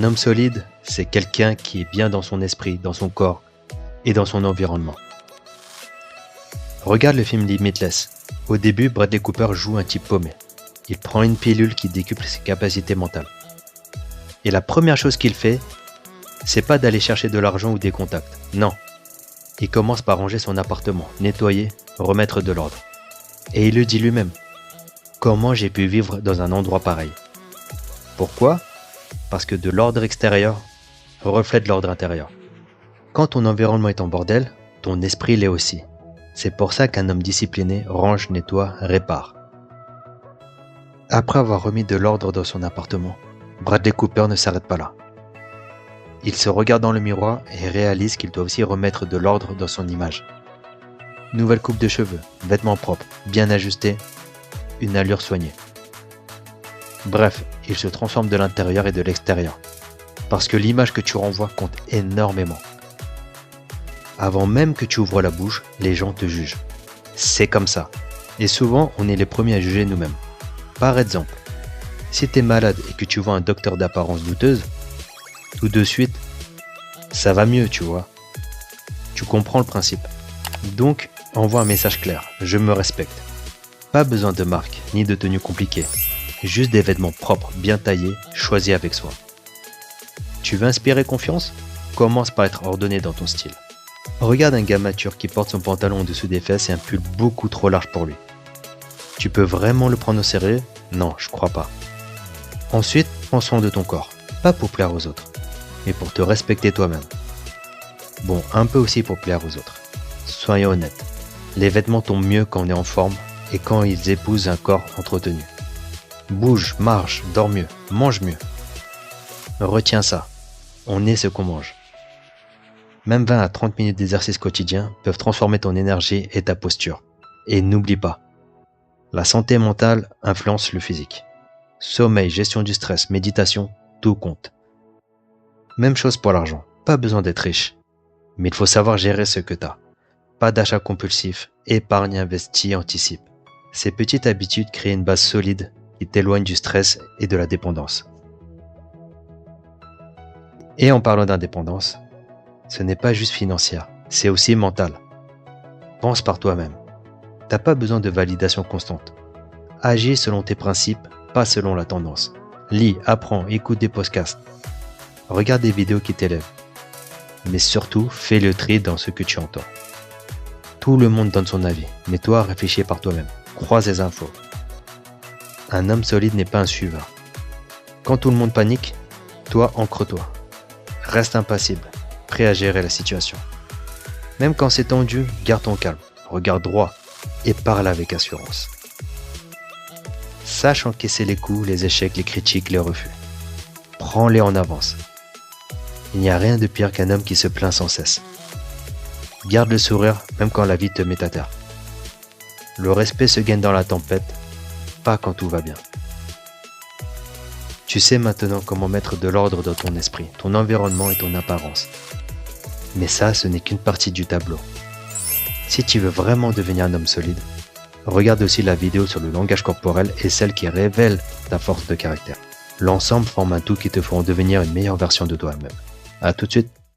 Un homme solide, c'est quelqu'un qui est bien dans son esprit, dans son corps et dans son environnement. Regarde le film Limitless. Au début, Bradley Cooper joue un type paumé. Il prend une pilule qui décuple ses capacités mentales. Et la première chose qu'il fait, c'est pas d'aller chercher de l'argent ou des contacts. Non. Il commence par ranger son appartement, nettoyer, remettre de l'ordre. Et il le dit lui-même. Comment j'ai pu vivre dans un endroit pareil? Pourquoi? Parce que de l'ordre extérieur reflète l'ordre intérieur. Quand ton environnement est en bordel, ton esprit l'est aussi. C'est pour ça qu'un homme discipliné range, nettoie, répare. Après avoir remis de l'ordre dans son appartement, Bradley Cooper ne s'arrête pas là. Il se regarde dans le miroir et réalise qu'il doit aussi remettre de l'ordre dans son image. Nouvelle coupe de cheveux, vêtements propres, bien ajustés, une allure soignée. Bref, il se transforme de l'intérieur et de l'extérieur. Parce que l'image que tu renvoies compte énormément. Avant même que tu ouvres la bouche, les gens te jugent. C'est comme ça. Et souvent, on est les premiers à juger nous-mêmes. Par exemple, si tu es malade et que tu vois un docteur d'apparence douteuse, tout de suite, ça va mieux, tu vois. Tu comprends le principe. Donc, envoie un message clair. Je me respecte. Pas besoin de marque, ni de tenue compliquée. Juste des vêtements propres, bien taillés, choisis avec soin. Tu veux inspirer confiance? Commence par être ordonné dans ton style. Regarde un gars mature qui porte son pantalon en dessous des fesses et un pull beaucoup trop large pour lui. Tu peux vraiment le prendre au sérieux? Non, je crois pas. Ensuite, prends soin de ton corps. Pas pour plaire aux autres, mais pour te respecter toi-même. Bon, un peu aussi pour plaire aux autres. Soyons honnêtes. Les vêtements tombent mieux quand on est en forme et quand ils épousent un corps entretenu. Bouge, marche, dors mieux, mange mieux. Retiens ça. On est ce qu'on mange. Même 20 à 30 minutes d'exercice quotidien peuvent transformer ton énergie et ta posture. Et n'oublie pas, la santé mentale influence le physique. Sommeil, gestion du stress, méditation, tout compte. Même chose pour l'argent. Pas besoin d'être riche. Mais il faut savoir gérer ce que t'as. Pas d'achat compulsif, épargne, investis, anticipe. Ces petites habitudes créent une base solide qui t'éloigne du stress et de la dépendance. Et en parlant d'indépendance, ce n'est pas juste financière, c'est aussi mental. Pense par toi-même. T'as pas besoin de validation constante. Agis selon tes principes, pas selon la tendance. Lis, apprends, écoute des podcasts. Regarde des vidéos qui t'élèvent. Mais surtout, fais le tri dans ce que tu entends. Tout le monde donne son avis, mais toi, réfléchis par toi-même. Croise les infos. Un homme solide n'est pas un suiveur. Quand tout le monde panique, toi, ancre-toi. Reste impassible, prêt à gérer la situation. Même quand c'est tendu, garde ton calme, regarde droit et parle avec assurance. Sache encaisser les coups, les échecs, les critiques, les refus. Prends-les en avance. Il n'y a rien de pire qu'un homme qui se plaint sans cesse. Garde le sourire même quand la vie te met à terre. Le respect se gagne dans la tempête, pas quand tout va bien. Tu sais maintenant comment mettre de l'ordre dans ton esprit, ton environnement et ton apparence. Mais ça, ce n'est qu'une partie du tableau. Si tu veux vraiment devenir un homme solide, regarde aussi la vidéo sur le langage corporel et celle qui révèle ta force de caractère. L'ensemble forme un tout qui te fera devenir une meilleure version de toi-même. À tout de suite.